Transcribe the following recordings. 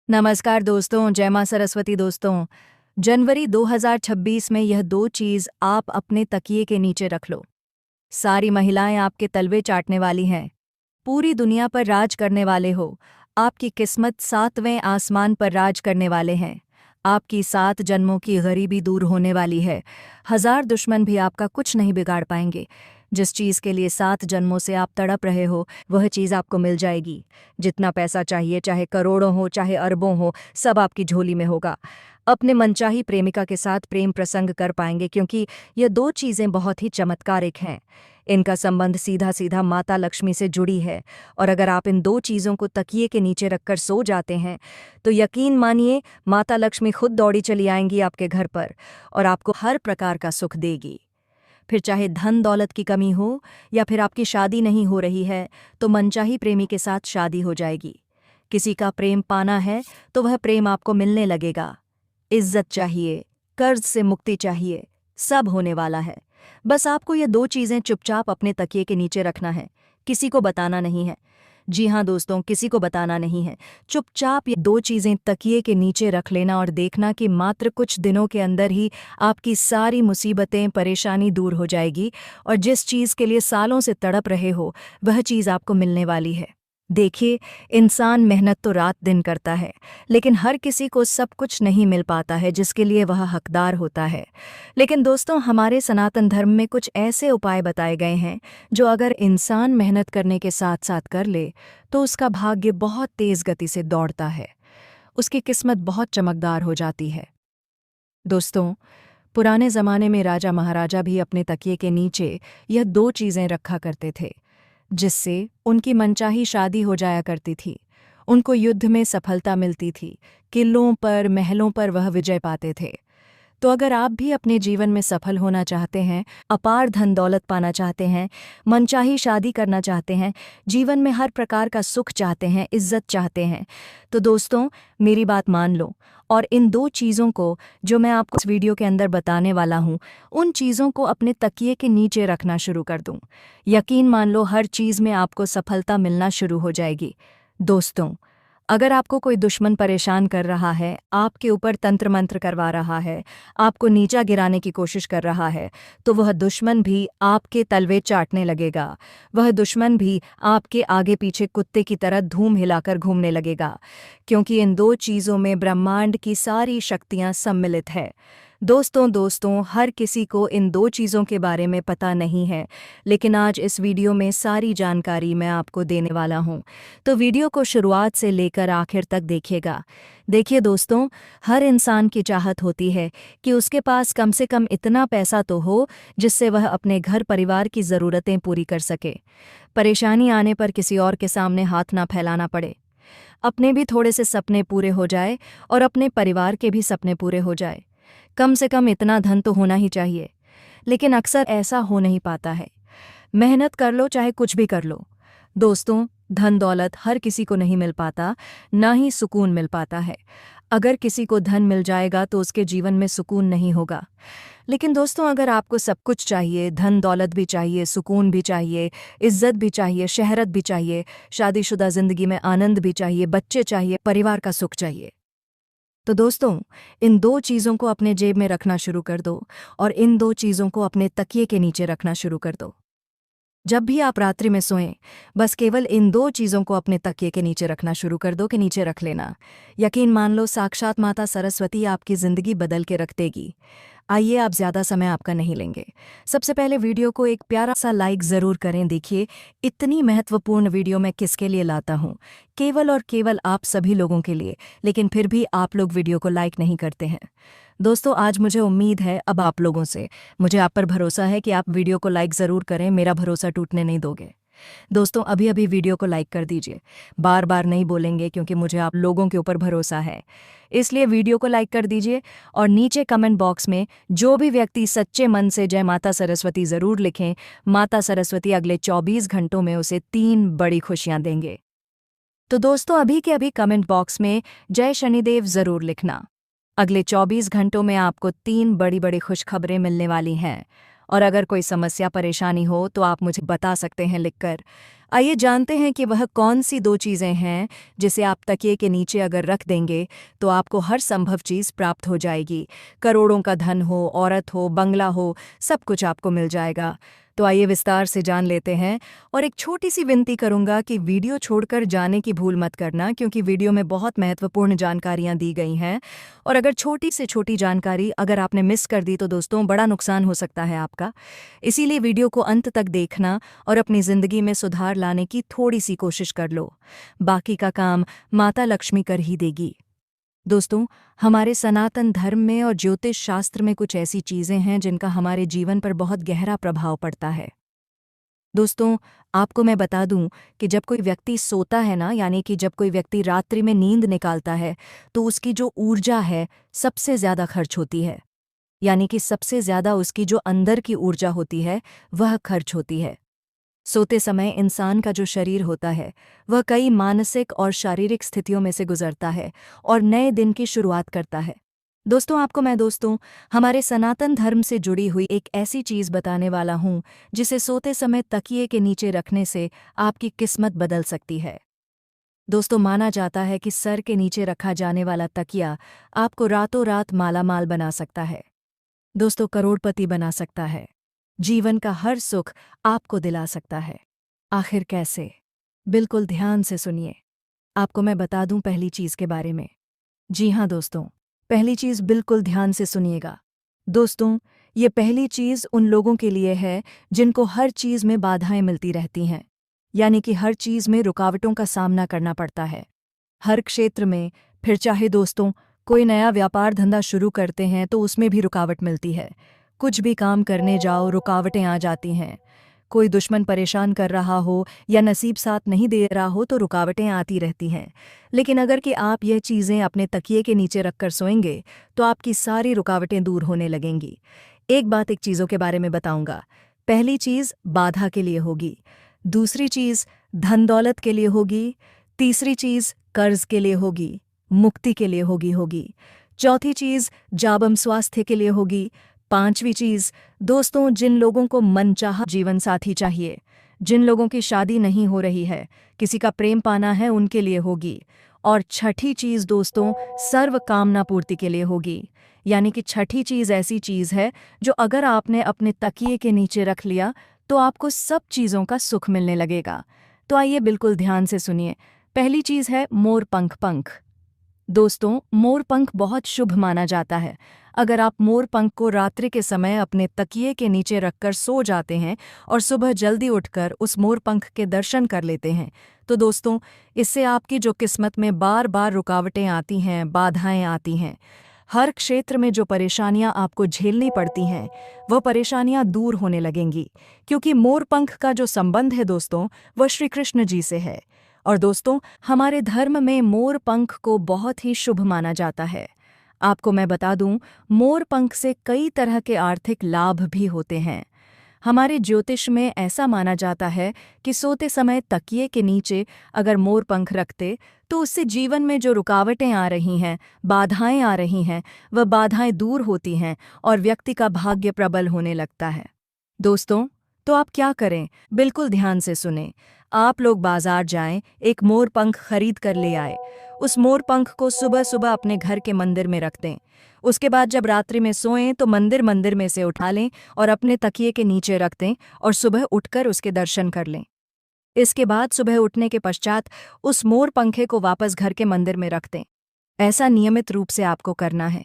नमस्कार दोस्तों, जय मां सरस्वती दोस्तों। जनवरी 2026 में यह दो चीज़ आप अपने तकिए के नीचे रख लो। सारी महिलाएं आपके तलवे चाटने वाली हैं, पूरी दुनिया पर राज करने वाले हो। आपकी किस्मत 7वें आसमान पर राज करने वाले हैं। आपकी 7 जन्मों की गरीबी दूर होने वाली है। 1000 दुश्मन भी आपका कुछ नहीं बिगाड़ पाएंगे। जिस चीज़ के लिए 7 जन्मों से आप तड़प रहे हो, वह चीज़ आपको मिल जाएगी। जितना पैसा चाहिए, चाहे करोड़ों हो चाहे अरबों हो, सब आपकी झोली में होगा। अपने मनचाही प्रेमिका के साथ प्रेम प्रसंग कर पाएंगे, क्योंकि ये दो चीज़ें बहुत ही चमत्कारिक हैं। इनका संबंध सीधा सीधा माता लक्ष्मी से जुड़ी है, और अगर आप इन दो चीज़ों को तकिए के नीचे रखकर सो जाते हैं तो यकीन मानिए, माता लक्ष्मी खुद दौड़ी चली आएंगी आपके घर पर और आपको हर प्रकार का सुख देगी। फिर चाहे धन दौलत की कमी हो या फिर आपकी शादी नहीं हो रही है, तो मनचाही प्रेमी के साथ शादी हो जाएगी। किसी का प्रेम पाना है तो वह प्रेम आपको मिलने लगेगा। इज्जत चाहिए, कर्ज से मुक्ति चाहिए, सब होने वाला है। बस आपको ये दो चीज़ें चुपचाप अपने तकिए के नीचे रखना है, किसी को बताना नहीं है। जी हाँ दोस्तों, किसी को बताना नहीं है। चुपचाप ये दो चीज़ें तकिए के नीचे रख लेना और देखना कि मात्र कुछ दिनों के अंदर ही आपकी सारी मुसीबतें, परेशानी दूर हो जाएगी और जिस चीज़ के लिए सालों से तड़प रहे हो, वह चीज़ आपको मिलने वाली है। देखिए, इंसान मेहनत तो रात दिन करता है, लेकिन हर किसी को सब कुछ नहीं मिल पाता है जिसके लिए वह हकदार होता है। लेकिन दोस्तों, हमारे सनातन धर्म में कुछ ऐसे उपाय बताए गए हैं जो अगर इंसान मेहनत करने के साथ साथ कर ले तो उसका भाग्य बहुत तेज गति से दौड़ता है, उसकी किस्मत बहुत चमकदार हो जाती है। दोस्तों, पुराने ज़माने में राजा महाराजा भी अपने तकिए के नीचे यह दो चीज़ें रखा करते थे, जिससे उनकी मनचाही शादी हो जाया करती थी। उनको युद्ध में सफलता मिलती थी, किलों पर, महलों पर वह विजय पाते थे। तो अगर आप भी अपने जीवन में सफल होना चाहते हैं, अपार धन दौलत पाना चाहते हैं, मनचाही शादी करना चाहते हैं, जीवन में हर प्रकार का सुख चाहते हैं, इज्जत चाहते हैं, तो दोस्तों, मेरी बात मान लो और इन दो चीज़ों को जो मैं आपको इस वीडियो के अंदर बताने वाला हूँ, उन चीज़ों को अपने तकिए के नीचे रखना शुरू कर दूँ। यकीन मान लो, हर चीज़ में आपको सफलता मिलना शुरू हो जाएगी। दोस्तों, अगर आपको कोई दुश्मन परेशान कर रहा है, आपके ऊपर तंत्र मंत्र करवा रहा है, आपको नीचा गिराने की कोशिश कर रहा है, तो वह दुश्मन भी आपके तलवे चाटने लगेगा। वह दुश्मन भी आपके आगे पीछे कुत्ते की तरह धूम हिलाकर घूमने लगेगा, क्योंकि इन दो चीज़ों में ब्रह्मांड की सारी शक्तियाँ सम्मिलित है। दोस्तों, हर किसी को इन दो चीज़ों के बारे में पता नहीं है, लेकिन आज इस वीडियो में सारी जानकारी मैं आपको देने वाला हूँ। तो वीडियो को शुरुआत से लेकर आखिर तक देखिएगा। देखिए दोस्तों, हर इंसान की चाहत होती है कि उसके पास कम से कम इतना पैसा तो हो जिससे वह अपने घर परिवार की ज़रूरतें पूरी कर सके। परेशानी आने पर किसी और के सामने हाथ ना फैलाना पड़े। अपने भी थोड़े से सपने पूरे हो जाए और अपने परिवार के भी सपने पूरे हो जाए। कम से कम इतना धन तो होना ही चाहिए, लेकिन अक्सर ऐसा हो नहीं पाता है। मेहनत कर लो चाहे कुछ भी कर लो। दोस्तों, धन दौलत हर किसी को नहीं मिल पाता, ना ही सुकून मिल पाता है। अगर किसी को धन मिल जाएगा तो उसके जीवन में सुकून नहीं होगा। लेकिन दोस्तों, अगर आपको सब कुछ चाहिए, धन दौलत भी चाहिए, सुकून भी चाहिए, इज्जत भी चाहिए, शहरत भी चाहिए, शादीशुदा जिंदगी में आनंद भी चाहिए, बच्चे चाहिए, परिवार का सुख चाहिए, तो दोस्तों, इन दो चीज़ों को अपने जेब में रखना शुरू कर दो और इन दो चीज़ों को अपने तकिए के नीचे रखना शुरू कर दो। जब भी आप रात्रि में सोएं, बस केवल इन दो चीज़ों को अपने तकिए के नीचे रखना शुरू कर दो कि नीचे रख लेना। यकीन मान लो, साक्षात माता सरस्वती आपकी ज़िंदगी बदल के रख देगी। आइए, आप ज़्यादा समय आपका नहीं लेंगे। सबसे पहले वीडियो को एक प्यारा सा लाइक ज़रूर करें। देखिए, इतनी महत्वपूर्ण वीडियो मैं किसके लिए लाता हूँ, केवल और केवल आप सभी लोगों के लिए, लेकिन फिर भी आप लोग वीडियो को लाइक नहीं करते हैं। दोस्तों, आज मुझे उम्मीद है अब आप लोगों से, मुझे आप पर भरोसा है कि आप वीडियो को लाइक ज़रूर करें, मेरा भरोसा टूटने नहीं दोगे। दोस्तों, अभी अभी वीडियो को लाइक कर दीजिए। बार बार नहीं बोलेंगे, क्योंकि मुझे आप लोगों के ऊपर भरोसा है, इसलिए वीडियो को लाइक कर दीजिए और नीचे कमेंट बॉक्स में जो भी व्यक्ति सच्चे मन से जय माता सरस्वती ज़रूर लिखें। माता सरस्वती अगले 24 घंटों में उसे 3 बड़ी खुशियां देंगे। तो दोस्तों, अभी के अभी कमेंट बॉक्स में जय शनिदेव ज़रूर लिखना। अगले 24 घंटों में आपको 3 बड़ी बड़ी खुशखबरें मिलने वाली हैं और अगर कोई समस्या परेशानी हो तो आप मुझे बता सकते हैं लिखकर। आइए जानते हैं कि वह कौन सी 2 चीज़ें हैं जिसे आप तकिए के नीचे अगर रख देंगे तो आपको हर संभव चीज़ प्राप्त हो जाएगी। करोड़ों का धन हो, औरत हो, बंगला हो, सब कुछ आपको मिल जाएगा। तो आइए विस्तार से जान लेते हैं। और एक छोटी सी विनती करूंगा कि वीडियो छोड़कर जाने की भूल मत करना, क्योंकि वीडियो में बहुत महत्वपूर्ण जानकारियां दी गई हैं। और अगर छोटी से छोटी जानकारी अगर आपने मिस कर दी तो दोस्तों बड़ा नुकसान हो सकता है आपका। इसीलिए वीडियो को अंत तक देखना और अपनी ज़िंदगी में सुधार लाने की थोड़ी सी कोशिश कर लो। बाकी का काम माता लक्ष्मी कर ही देगी। दोस्तों, हमारे सनातन धर्म में और ज्योतिष शास्त्र में कुछ ऐसी चीज़ें हैं जिनका हमारे जीवन पर बहुत गहरा प्रभाव पड़ता है। दोस्तों, आपको मैं बता दूं कि जब कोई व्यक्ति सोता है ना, यानी कि जब कोई व्यक्ति रात्रि में नींद निकालता है, तो उसकी जो ऊर्जा है सबसे ज़्यादा खर्च होती है। यानी कि सबसे ज़्यादा उसकी जो अंदर की ऊर्जा होती है वह खर्च होती है। सोते समय इंसान का जो शरीर होता है वह कई मानसिक और शारीरिक स्थितियों में से गुजरता है और नए दिन की शुरुआत करता है। दोस्तों, हमारे सनातन धर्म से जुड़ी हुई एक ऐसी चीज़ बताने वाला हूँ जिसे सोते समय तकिए के नीचे रखने से आपकी किस्मत बदल सकती है। दोस्तों, माना जाता है कि सर के नीचे रखा जाने वाला तकिया आपको रातों रात मालामाल बना सकता है। दोस्तों, करोड़पति बना सकता है। जीवन का हर सुख आपको दिला सकता है। आखिर कैसे? बिल्कुल ध्यान से सुनिए। आपको मैं बता दूं पहली चीज़ के बारे में। जी हाँ दोस्तों, पहली चीज़ बिल्कुल ध्यान से सुनिएगा। दोस्तों, ये पहली चीज़ उन लोगों के लिए है जिनको हर चीज़ में बाधाएं मिलती रहती हैं, यानी कि हर चीज़ में रुकावटों का सामना करना पड़ता है। हर क्षेत्र में, फिर चाहे दोस्तों कोई नया व्यापार धंधा शुरू करते हैं तो उसमें भी रुकावट मिलती है। कुछ भी काम करने जाओ रुकावटें आ जाती हैं। कोई दुश्मन परेशान कर रहा हो या नसीब साथ नहीं दे रहा हो तो रुकावटें आती रहती हैं। लेकिन अगर कि आप यह चीज़ें अपने तकिए के नीचे रखकर सोएंगे तो आपकी सारी रुकावटें दूर होने लगेंगी। एक चीज़ों के बारे में बताऊंगा। पहली चीज़ बाधा के लिए होगी, दूसरी चीज़ धन दौलत के लिए होगी, तीसरी चीज़ कर्ज के लिए होगी, मुक्ति के लिए होगी, चौथी चीज़ जाबम स्वास्थ्य के लिए होगी, पांचवी चीज़ दोस्तों जिन लोगों को मनचाहा जीवन साथी चाहिए, जिन लोगों की शादी नहीं हो रही है, किसी का प्रेम पाना है उनके लिए होगी, और छठी चीज़ दोस्तों सर्व कामना पूर्ति के लिए होगी। यानी कि छठी चीज़ ऐसी चीज़ है जो अगर आपने अपने तकिए के नीचे रख लिया तो आपको सब चीज़ों का सुख मिलने लगेगा। तो आइए बिल्कुल ध्यान से सुनिए। पहली चीज़ है मोर पंख। दोस्तों, मोर पंख बहुत शुभ माना जाता है। अगर आप मोर पंख को रात्रि के समय अपने तकिए के नीचे रखकर सो जाते हैं और सुबह जल्दी उठकर उस मोर पंख के दर्शन कर लेते हैं तो दोस्तों इससे आपकी जो किस्मत में बार बार रुकावटें आती हैं, बाधाएं आती हैं, हर क्षेत्र में जो परेशानियां आपको झेलनी पड़ती हैं वह परेशानियां दूर होने लगेंगी, क्योंकि मोर पंख का जो संबंध है दोस्तों वह श्री कृष्ण जी से है। और दोस्तों, हमारे धर्म में मोर पंख को बहुत ही शुभ माना जाता है। आपको मैं बता दूं, मोर पंख से कई तरह के आर्थिक लाभ भी होते हैं। हमारे ज्योतिष में ऐसा माना जाता है कि सोते समय तकिए के नीचे अगर मोर पंख रखते तो उससे जीवन में जो रुकावटें आ रही हैं, बाधाएं आ रही हैं, वह बाधाएं दूर होती हैं और व्यक्ति का भाग्य प्रबल होने लगता है। दोस्तों, तो आप क्या करें? बिल्कुल ध्यान से सुनें। आप लोग बाजार जाएं, एक मोर पंख खरीद कर ले आए। उस मोर पंख को सुबह सुबह अपने घर के मंदिर में रख दें। उसके बाद जब रात्रि में सोएं तो मंदिर में से उठा लें और अपने तकिए के नीचे रख दें और सुबह उठकर उसके दर्शन कर लें। इसके बाद सुबह उठने के पश्चात उस मोर पंखे को वापस घर के मंदिर में रख दें। ऐसा नियमित रूप से आपको करना है।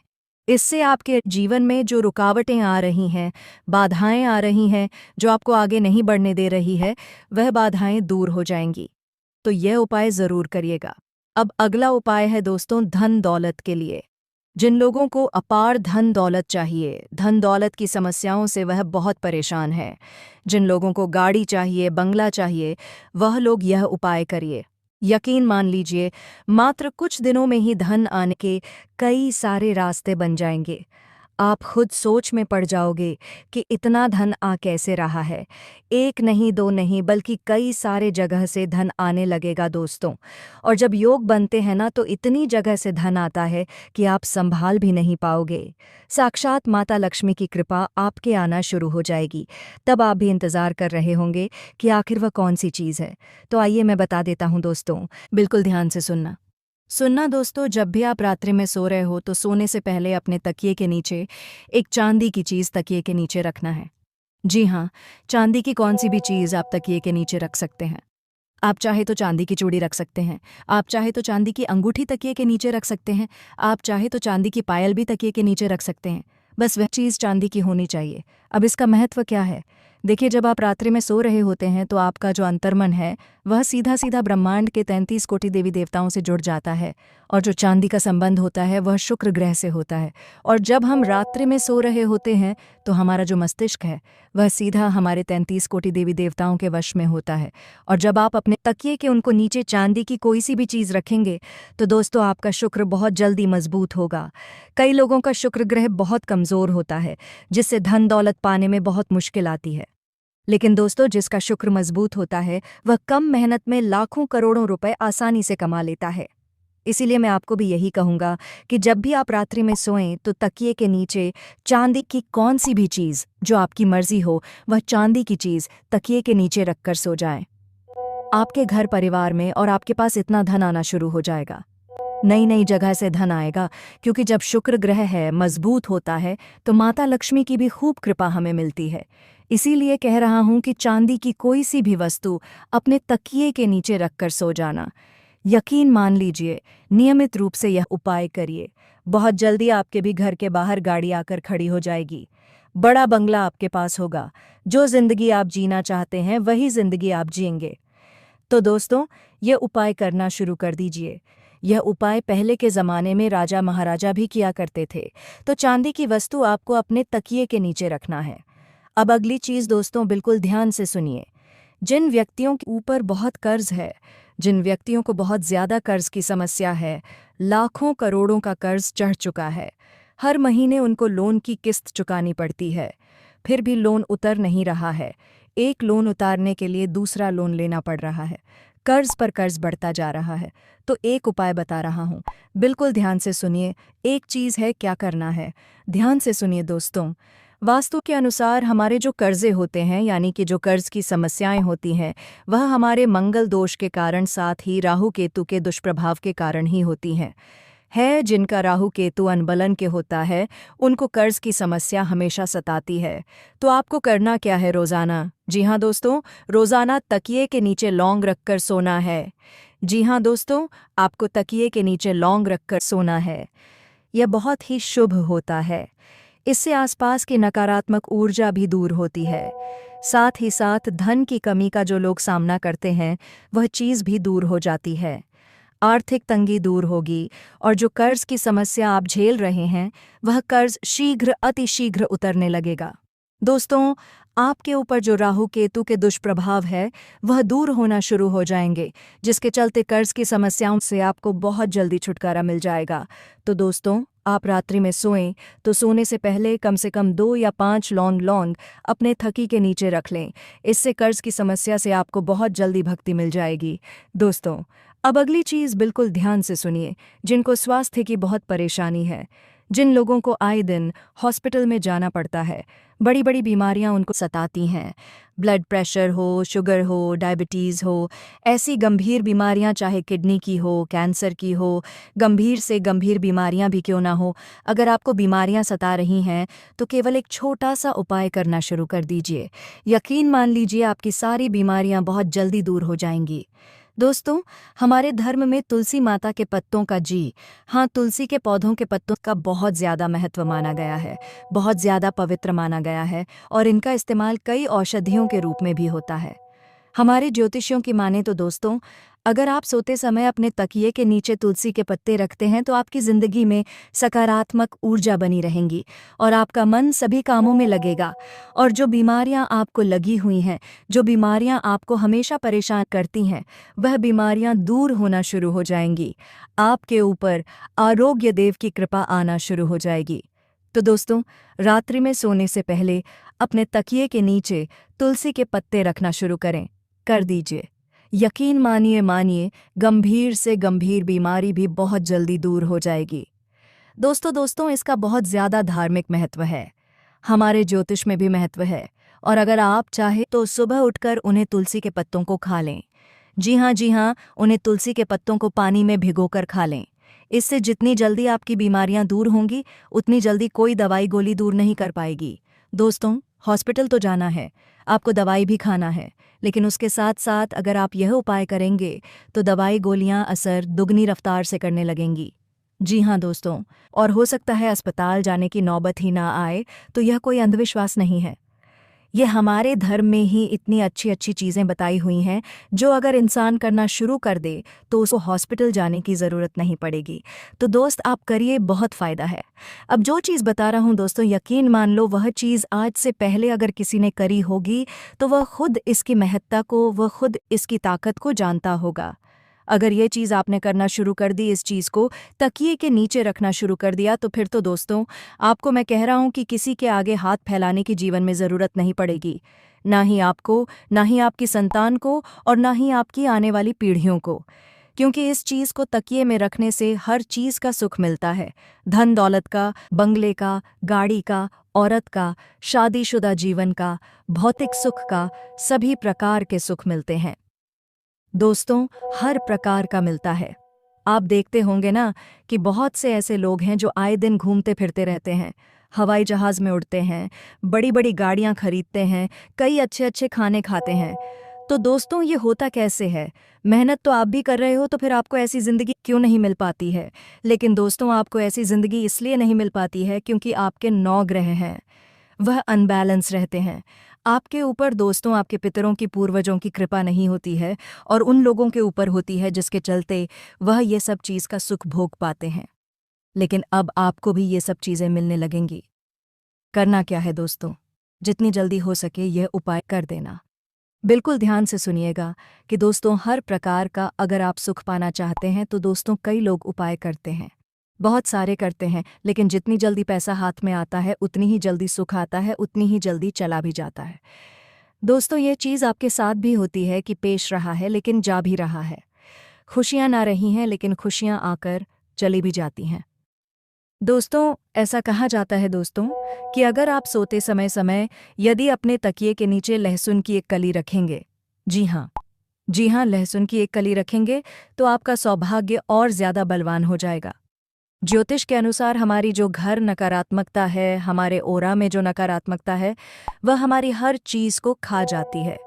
इससे आपके जीवन में जो रुकावटें आ रही हैं, बाधाएं आ रही हैं, जो आपको आगे नहीं बढ़ने दे रही है, वह बाधाएं दूर हो जाएंगी। तो यह उपाय ज़रूर करिएगा। अब अगला उपाय है दोस्तों धन दौलत के लिए। जिन लोगों को अपार धन दौलत चाहिए, धन दौलत की समस्याओं से वह बहुत परेशान है, जिन लोगों को गाड़ी चाहिए, बंगला चाहिए, वह लोग यह उपाय करिए। यकीन मान लीजिए, मात्र कुछ दिनों में ही धन आने के कई सारे रास्ते बन जाएंगे। आप खुद सोच में पड़ जाओगे कि इतना धन आ कैसे रहा है। एक नहीं, दो नहीं, बल्कि कई सारे जगह से धन आने लगेगा दोस्तों। और जब योग बनते हैं ना, तो इतनी जगह से धन आता है कि आप संभाल भी नहीं पाओगे। साक्षात माता लक्ष्मी की कृपा आपके आना शुरू हो जाएगी। तब आप भी इंतज़ार कर रहे होंगे कि आखिर वह कौन सी चीज़ है। तो आइए मैं बता देता हूँ दोस्तों, बिल्कुल ध्यान से सुनना दोस्तों। जब भी आप रात्रि में सो रहे हो तो सोने से पहले अपने तकिए के नीचे एक चांदी की चीज़ तकिए के नीचे रखना है। जी हाँ, चांदी की कौन सी भी चीज़ आप तकिए के नीचे रख सकते हैं। आप चाहे तो चांदी की चूड़ी रख सकते हैं, आप चाहे तो चांदी की अंगूठी तकिए के नीचे रख सकते हैं, आप चाहे तो चांदी की पायल भी तकिए के नीचे रख सकते हैं। बस वह चीज़ चांदी की होनी चाहिए। अब इसका महत्व क्या है? देखिए, जब आप रात्रि में सो रहे होते हैं तो आपका जो अंतर्मन है वह सीधा सीधा ब्रह्मांड के 33 कोटि देवी देवताओं से जुड़ जाता है। और जो चांदी का संबंध होता है वह शुक्र ग्रह से होता है। और जब हम रात्रि में सो रहे होते हैं तो हमारा जो मस्तिष्क है वह सीधा हमारे 33 कोटि देवी देवताओं के वश में होता है। और जब आप अपने तकिए के उनको नीचे चांदी की कोई सी भी चीज़ रखेंगे तो दोस्तों आपका शुक्र बहुत जल्दी मजबूत होगा। कई लोगों का शुक्र ग्रह बहुत कमज़ोर होता है, जिससे धन दौलत पाने में बहुत मुश्किल आती है। लेकिन दोस्तों, जिसका शुक्र मजबूत होता है वह कम मेहनत में लाखों करोड़ों रुपए आसानी से कमा लेता है। इसीलिए मैं आपको भी यही कहूँगा कि जब भी आप रात्रि में सोएं तो तकिए के नीचे चांदी की कौन सी भी चीज़ जो आपकी मर्जी हो, वह चांदी की चीज़ तकिए के नीचे रखकर सो जाएं। आपके घर परिवार में और आपके पास इतना धन आना शुरू हो जाएगा। नई नई जगह से धन आएगा, क्योंकि जब शुक्र ग्रह है मजबूत होता है तो माता लक्ष्मी की भी खूब कृपा हमें मिलती है। इसीलिए कह रहा हूं कि चांदी की कोई सी भी वस्तु अपने तकिए के नीचे रखकर सो जाना। यकीन मान लीजिए, नियमित रूप से यह उपाय करिए। बहुत जल्दी आपके भी घर के बाहर गाड़ी आकर खड़ी हो जाएगी। बड़ा बंगला आपके पास होगा। जो जिंदगी आप जीना चाहते हैं वही जिंदगी आप जिएंगे। तो दोस्तों, ये उपाय करना शुरू कर दीजिए। यह उपाय पहले के ज़माने में राजा महाराजा भी किया करते थे। तो चांदी की वस्तु आपको अपने तकिए के नीचे रखना है। अब अगली चीज़ दोस्तों, बिल्कुल ध्यान से सुनिए। जिन व्यक्तियों के ऊपर बहुत कर्ज है, जिन व्यक्तियों को बहुत ज़्यादा कर्ज की समस्या है, लाखों करोड़ों का कर्ज चढ़ चुका है, हर महीने उनको लोन की किस्त चुकानी पड़ती है, फिर भी लोन उतर नहीं रहा है, एक लोन उतारने के लिए दूसरा लोन लेना पड़ रहा है, कर्ज पर कर्ज बढ़ता जा रहा है, तो एक उपाय बता रहा हूँ, बिल्कुल ध्यान से सुनिए। एक चीज़ है, क्या करना है, ध्यान से सुनिए दोस्तों। वास्तु के अनुसार हमारे जो कर्जे होते हैं, यानी कि जो कर्ज की समस्याएं होती हैं, वह हमारे मंगल दोष के कारण, साथ ही राहु केतु के दुष्प्रभाव के कारण ही होती हैं। जिनका राहु केतु अनबलन के होता है, उनको कर्ज की समस्या हमेशा सताती है। तो आपको करना क्या है रोज़ाना? जी हाँ दोस्तों, रोज़ाना तकिए के नीचे लौंग रखकर सोना है। जी हाँ दोस्तों, आपको तकिए के नीचे लौंग रखकर सोना है। यह बहुत ही शुभ होता है। इससे आसपास की नकारात्मक ऊर्जा भी दूर होती है। साथ ही साथ धन की कमी का जो लोग सामना करते हैं, वह चीज़ भी दूर हो जाती है। आर्थिक तंगी दूर होगी और जो कर्ज की समस्या आप झेल रहे हैं, वह कर्ज शीघ्र अतिशीघ्र उतरने लगेगा। दोस्तों, आपके ऊपर जो राहु केतु के दुष्प्रभाव है वह दूर होना शुरू हो जाएंगे, जिसके चलते कर्ज की समस्याओं से आपको बहुत जल्दी छुटकारा मिल जाएगा। तो दोस्तों, आप रात्रि में सोएं तो सोने से पहले कम से कम 2 या 5 लौंग अपने थकी के नीचे रख लें। इससे कर्ज की समस्या से आपको बहुत जल्दी भक्ति मिल जाएगी। दोस्तों, अब अगली चीज़ बिल्कुल ध्यान से सुनिए। जिनको स्वास्थ्य की बहुत परेशानी है, जिन लोगों को आए दिन हॉस्पिटल में जाना पड़ता है, बड़ी बड़ी बीमारियां उनको सताती हैं, ब्लड प्रेशर हो, शुगर हो, डायबिटीज़ हो, ऐसी गंभीर बीमारियां, चाहे किडनी की हो, कैंसर की हो, गंभीर से गंभीर बीमारियां भी क्यों ना हो, अगर आपको बीमारियां सता रही हैं तो केवल एक छोटा सा उपाय करना शुरू कर दीजिए। यकीन मान लीजिए, आपकी सारी बीमारियां बहुत जल्दी दूर हो जाएंगी। दोस्तों, हमारे धर्म में तुलसी माता के पत्तों का, जी हाँ, तुलसी के पौधों के पत्तों का बहुत ज़्यादा महत्व माना गया है, बहुत ज़्यादा पवित्र माना गया है, और इनका इस्तेमाल कई औषधियों के रूप में भी होता है। हमारे ज्योतिषियों की माने तो दोस्तों, अगर आप सोते समय अपने तकिए के नीचे तुलसी के पत्ते रखते हैं तो आपकी ज़िंदगी में सकारात्मक ऊर्जा बनी रहेंगी और आपका मन सभी कामों में लगेगा। और जो बीमारियां आपको लगी हुई हैं, जो बीमारियां आपको हमेशा परेशान करती हैं, वह बीमारियां दूर होना शुरू हो जाएंगी। आपके ऊपर आरोग्य देव की कृपा आना शुरू हो जाएगी। तो दोस्तों, रात्रि में सोने से पहले अपने तकिए के नीचे तुलसी के पत्ते रखना शुरू कर दीजिए। यकीन मानिए गंभीर से गंभीर बीमारी भी बहुत जल्दी दूर हो जाएगी। दोस्तों इसका बहुत ज़्यादा धार्मिक महत्व है, हमारे ज्योतिष में भी महत्व है। और अगर आप चाहे तो सुबह उठकर उन्हें तुलसी के पत्तों को खा लें। जी हाँ, उन्हें तुलसी के पत्तों को पानी में भिगोकर खा लें। इससे जितनी जल्दी आपकी बीमारियां दूर होंगी, उतनी जल्दी कोई दवाई गोली दूर नहीं कर पाएगी। दोस्तों, हॉस्पिटल तो जाना है, आपको दवाई भी खाना है, लेकिन उसके साथ साथ अगर आप यह उपाय करेंगे तो दवाई गोलियां असर दुगनी रफ्तार से करने लगेंगी। जी हाँ दोस्तों, और हो सकता है अस्पताल जाने की नौबत ही ना आए। तो यह कोई अंधविश्वास नहीं है, ये हमारे धर्म में ही इतनी अच्छी अच्छी चीज़ें बताई हुई हैं जो अगर इंसान करना शुरू कर दे तो उसको हॉस्पिटल जाने की ज़रूरत नहीं पड़ेगी। तो दोस्त, आप करिए, बहुत फ़ायदा है। अब जो चीज़ बता रहा हूँ दोस्तों, यकीन मान लो वह चीज़ आज से पहले अगर किसी ने करी होगी तो वह खुद इसकी महत्ता को, वह खुद इसकी ताकत को जानता होगा। अगर ये चीज़ आपने करना शुरू कर दी, इस चीज़ को तकिए के नीचे रखना शुरू कर दिया, तो फिर तो दोस्तों आपको मैं कह रहा हूँ कि किसी के आगे हाथ फैलाने की जीवन में ज़रूरत नहीं पड़ेगी। ना ही आपको, ना ही आपकी संतान को, और ना ही आपकी आने वाली पीढ़ियों को। क्योंकि इस चीज़ को तकिए में रखने से हर चीज़ का सुख मिलता है। धन दौलत का, बंगले का, गाड़ी का, औरत का, शादीशुदा जीवन का, भौतिक सुख का, सभी प्रकार के सुख मिलते हैं दोस्तों, हर प्रकार का मिलता है। आप देखते होंगे ना कि बहुत से ऐसे लोग हैं जो आए दिन घूमते फिरते रहते हैं, हवाई जहाज़ में उड़ते हैं, बड़ी बड़ी गाड़ियां खरीदते हैं, कई अच्छे अच्छे खाने खाते हैं। तो दोस्तों, ये होता कैसे है? मेहनत तो आप भी कर रहे हो, तो फिर आपको ऐसी ज़िंदगी क्यों नहीं मिल पाती है? लेकिन दोस्तों, आपको ऐसी ज़िंदगी इसलिए नहीं मिल पाती है क्योंकि आपके 9 ग्रह हैं, वह अनबैलेंस रहते हैं। आपके ऊपर दोस्तों आपके पितरों की, पूर्वजों की कृपा नहीं होती है, और उन लोगों के ऊपर होती है जिसके चलते वह ये सब चीज़ का सुख भोग पाते हैं। लेकिन अब आपको भी ये सब चीज़ें मिलने लगेंगी। करना क्या है दोस्तों? जितनी जल्दी हो सके यह उपाय कर देना। बिल्कुल ध्यान से सुनिएगा कि दोस्तों, हर प्रकार का अगर आप सुख पाना चाहते हैं तो दोस्तों कई लोग उपाय करते हैं, बहुत सारे करते हैं, लेकिन जितनी जल्दी पैसा हाथ में आता है उतनी ही जल्दी सुख आता है, उतनी ही जल्दी चला भी जाता है। दोस्तों, ये चीज़ आपके साथ भी होती है कि पेश रहा है लेकिन जा भी रहा है। खुशियाँ ना रही हैं लेकिन खुशियाँ आकर चली भी जाती हैं। दोस्तों, ऐसा कहा जाता है दोस्तों कि अगर आप सोते समय समय यदि अपने तकिए के नीचे लहसुन की एक कली रखेंगे, जी हाँ, लहसुन की एक कली रखेंगे, तो आपका सौभाग्य और ज़्यादा बलवान हो जाएगा। ज्योतिष के अनुसार हमारी जो घर नकारात्मकता है, हमारे ओरा में जो नकारात्मकता है, वह हमारी हर चीज़ को खा जाती है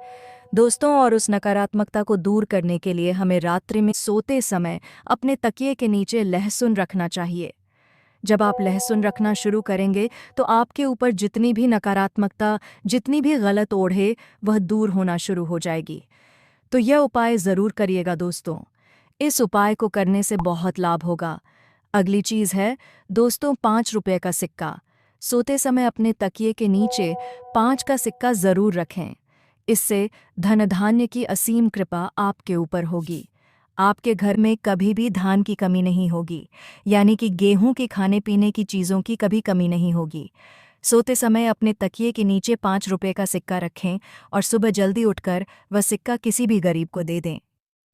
दोस्तों। और उस नकारात्मकता को दूर करने के लिए हमें रात्रि में सोते समय अपने तकिए के नीचे लहसुन रखना चाहिए। जब आप लहसुन रखना शुरू करेंगे तो आपके ऊपर जितनी भी नकारात्मकता, जितनी भी गलत ओढ़े, वह दूर होना शुरू हो जाएगी। तो यह उपाय ज़रूर करिएगा दोस्तों, इस उपाय को करने से बहुत लाभ होगा। अगली चीज़ है दोस्तों, 5 रुपये का सिक्का। सोते समय अपने तकिए के नीचे 5 का सिक्का ज़रूर रखें। इससे धन धान्य की असीम कृपा आपके ऊपर होगी। आपके घर में कभी भी धान की कमी नहीं होगी, यानी कि गेहूं के खाने पीने की चीज़ों की कभी कमी नहीं होगी। सोते समय अपने तकिए के नीचे 5 रुपये का सिक्का रखें और सुबह जल्दी उठकर वह सिक्का किसी भी गरीब को दे दें।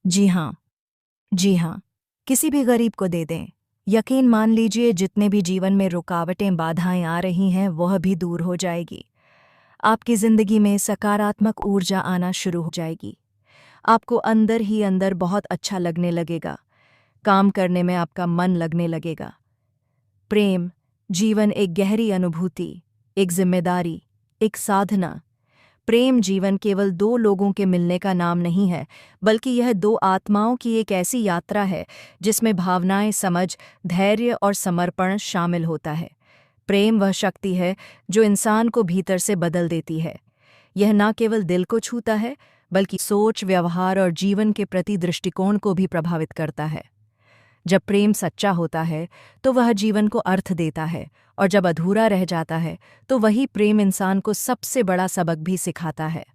जी हाँ, किसी भी गरीब को दे दें। यकीन मान लीजिए, जितने भी जीवन में रुकावटें, बाधाएं आ रही हैं, वह भी दूर हो जाएगी। आपकी ज़िंदगी में सकारात्मक ऊर्जा आना शुरू हो जाएगी। आपको अंदर ही अंदर बहुत अच्छा लगने लगेगा, काम करने में आपका मन लगने लगेगा। प्रेम, जीवन एक गहरी अनुभूति, एक जिम्मेदारी, एक साधना। प्रेम जीवन केवल 2 लोगों के मिलने का नाम नहीं है, बल्कि यह 2 आत्माओं की एक ऐसी यात्रा है जिसमें भावनाएं, समझ, धैर्य और समर्पण शामिल होता है। प्रेम वह शक्ति है जो इंसान को भीतर से बदल देती है। यह न केवल दिल को छूता है, बल्कि सोच, व्यवहार और जीवन के प्रति दृष्टिकोण को भी प्रभावित करता है। जब प्रेम सच्चा होता है तो वह जीवन को अर्थ देता है, और जब अधूरा रह जाता है तो वही प्रेम इंसान को सबसे बड़ा सबक भी सिखाता है।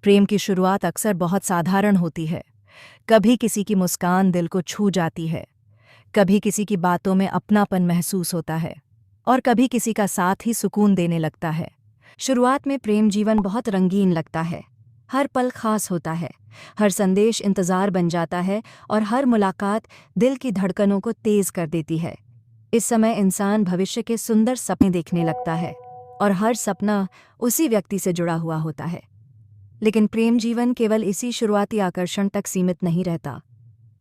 प्रेम की शुरुआत अक्सर बहुत साधारण होती है। कभी किसी की मुस्कान दिल को छू जाती है, कभी किसी की बातों में अपनापन महसूस होता है, और कभी किसी का साथ ही सुकून देने लगता है। शुरुआत में प्रेम जीवन बहुत रंगीन लगता है। हर पल खास होता है, हर संदेश इंतजार बन जाता है और हर मुलाकात दिल की धड़कनों को तेज कर देती है। इस समय इंसान भविष्य के सुंदर सपने देखने लगता है और हर सपना उसी व्यक्ति से जुड़ा हुआ होता है। लेकिन प्रेम जीवन केवल इसी शुरुआती आकर्षण तक सीमित नहीं रहता।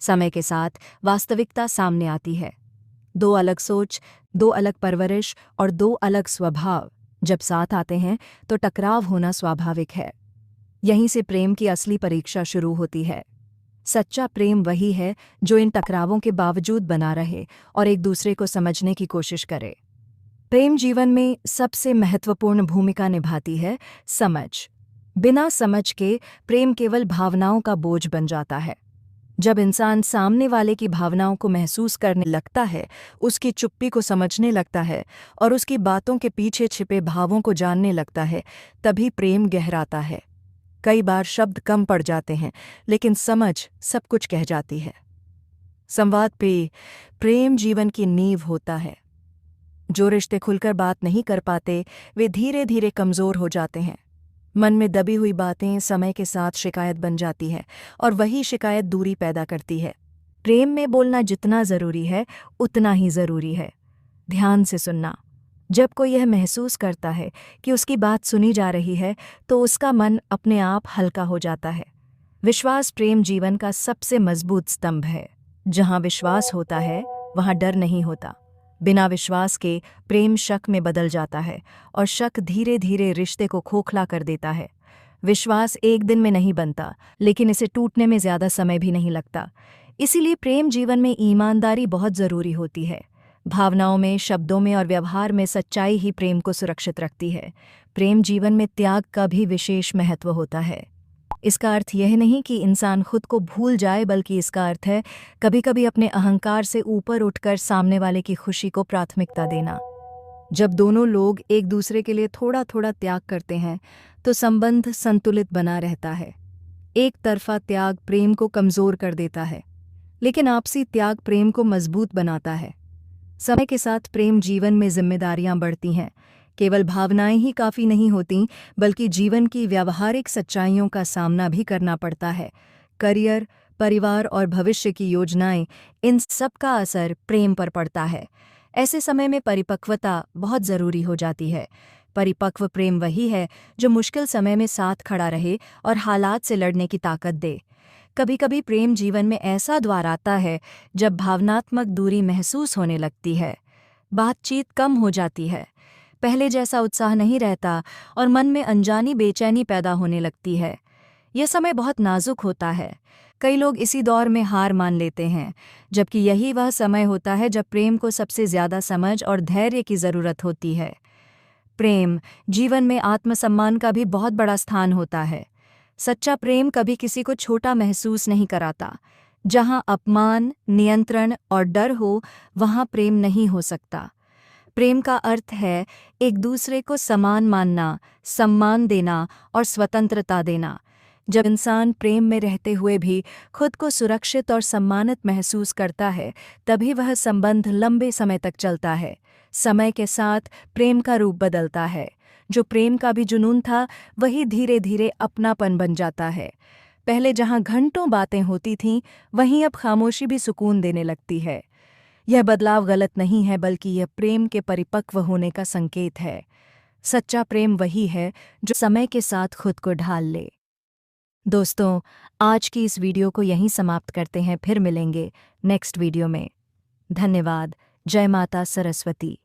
समय के साथ वास्तविकता सामने आती है। दो अलग सोच, दो अलग परवरिश और दो अलग स्वभाव जब साथ आते हैं तो टकराव होना स्वाभाविक है। यहीं से प्रेम की असली परीक्षा शुरू होती है। सच्चा प्रेम वही है जो इन टकरावों के बावजूद बना रहे और एक दूसरे को समझने की कोशिश करे। प्रेम जीवन में सबसे महत्वपूर्ण भूमिका निभाती है समझ। बिना समझ के प्रेम केवल भावनाओं का बोझ बन जाता है। जब इंसान सामने वाले की भावनाओं को महसूस करने लगता है, उसकी चुप्पी को समझने लगता है और उसकी बातों के पीछे छिपे भावों को जानने लगता है, तभी प्रेम गहराता है। कई बार शब्द कम पड़ जाते हैं, लेकिन समझ सब कुछ कह जाती है। संवाद पे प्रेम जीवन की नींव होता है। जो रिश्ते खुलकर बात नहीं कर पाते, वे धीरे धीरे कमज़ोर हो जाते हैं। मन में दबी हुई बातें समय के साथ शिकायत बन जाती है और वही शिकायत दूरी पैदा करती है। प्रेम में बोलना जितना ज़रूरी है, उतना ही ज़रूरी है ध्यान से सुनना। जब कोई यह महसूस करता है कि उसकी बात सुनी जा रही है, तो उसका मन अपने आप हल्का हो जाता है। विश्वास प्रेम जीवन का सबसे मजबूत स्तंभ है। जहाँ विश्वास होता है, वहाँ डर नहीं होता। बिना विश्वास के प्रेम शक में बदल जाता है और शक धीरे धीरे रिश्ते को खोखला कर देता है। विश्वास एक दिन में नहीं बनता, लेकिन इसे टूटने में ज़्यादा समय भी नहीं लगता। इसीलिए प्रेम जीवन में ईमानदारी बहुत ज़रूरी होती है। भावनाओं में, शब्दों में और व्यवहार में सच्चाई ही प्रेम को सुरक्षित रखती है। प्रेम जीवन में त्याग का भी विशेष महत्व होता है। इसका अर्थ यह नहीं कि इंसान खुद को भूल जाए, बल्कि इसका अर्थ है कभी कभी अपने अहंकार से ऊपर उठकर सामने वाले की खुशी को प्राथमिकता देना। जब दोनों लोग एक दूसरे के लिए थोड़ा थोड़ा त्याग करते हैं, तो संबंध संतुलित बना रहता है। एक तरफा त्याग प्रेम को कमज़ोर कर देता है, लेकिन आपसी त्याग प्रेम को मजबूत बनाता है। समय के साथ प्रेम जीवन में जिम्मेदारियां बढ़ती हैं। केवल भावनाएं ही काफ़ी नहीं होती, बल्कि जीवन की व्यावहारिक सच्चाइयों का सामना भी करना पड़ता है। करियर, परिवार और भविष्य की योजनाएं, इन सब का असर प्रेम पर पड़ता है। ऐसे समय में परिपक्वता बहुत ज़रूरी हो जाती है। परिपक्व प्रेम वही है जो मुश्किल समय में साथ खड़ा रहे और हालात से लड़ने की ताकत दे। कभी कभी प्रेम जीवन में ऐसा द्वार आता है जब भावनात्मक दूरी महसूस होने लगती है। बातचीत कम हो जाती है, पहले जैसा उत्साह नहीं रहता और मन में अनजानी बेचैनी पैदा होने लगती है। यह समय बहुत नाजुक होता है। कई लोग इसी दौर में हार मान लेते हैं, जबकि यही वह समय होता है जब प्रेम को सबसे ज़्यादा समझ और धैर्य की ज़रूरत होती है। प्रेम जीवन में आत्मसम्मान का भी बहुत बड़ा स्थान होता है। सच्चा प्रेम कभी किसी को छोटा महसूस नहीं कराता। जहाँ अपमान, नियंत्रण और डर हो, वहाँ प्रेम नहीं हो सकता। प्रेम का अर्थ है एक दूसरे को समान मानना, सम्मान देना और स्वतंत्रता देना। जब इंसान प्रेम में रहते हुए भी खुद को सुरक्षित और सम्मानित महसूस करता है, तभी वह संबंध लंबे समय तक चलता है। समय के साथ प्रेम का रूप बदलता है। जो प्रेम का भी जुनून था, वही धीरे धीरे अपनापन बन जाता है। पहले जहाँ घंटों बातें होती थीं, वहीं अब खामोशी भी सुकून देने लगती है। यह बदलाव गलत नहीं है, बल्कि यह प्रेम के परिपक्व होने का संकेत है। सच्चा प्रेम वही है जो समय के साथ खुद को ढाल ले। दोस्तों, आज की इस वीडियो को यहीं समाप्त करते हैं। फिर मिलेंगे नेक्स्ट वीडियो में। धन्यवाद। जय माता सरस्वती।